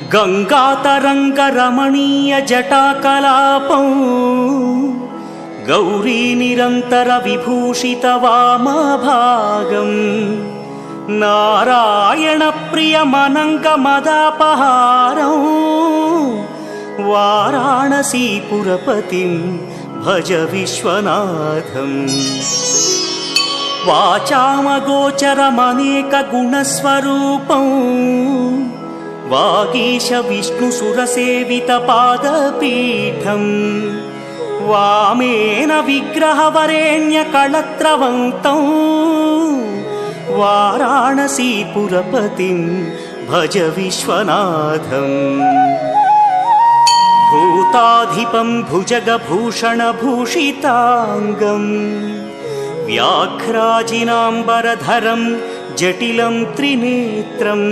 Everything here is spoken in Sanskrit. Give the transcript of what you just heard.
गङ्गातरङ्गरमणीयजटाकलापं गौरीनिरन्तरविभूषितवामभागं नारायणप्रियमनङ्गमदापहारं वाराणसीपुरपतिं भज विश्वनाथम्। वाचामगोचरमनेकगुणस्वरूपं वागीश विष्णुसुरसेवितपादपीठं वामेन विग्रहवरेण्यकळत्रवन्तं वाराणसीपुरपतिं भज विश्वनाथम्। भूताधिपं भुजगभूषणभूषिताङ्गं व्याघ्राजिनाम्बरधरं जटिलं त्रिनेत्रम्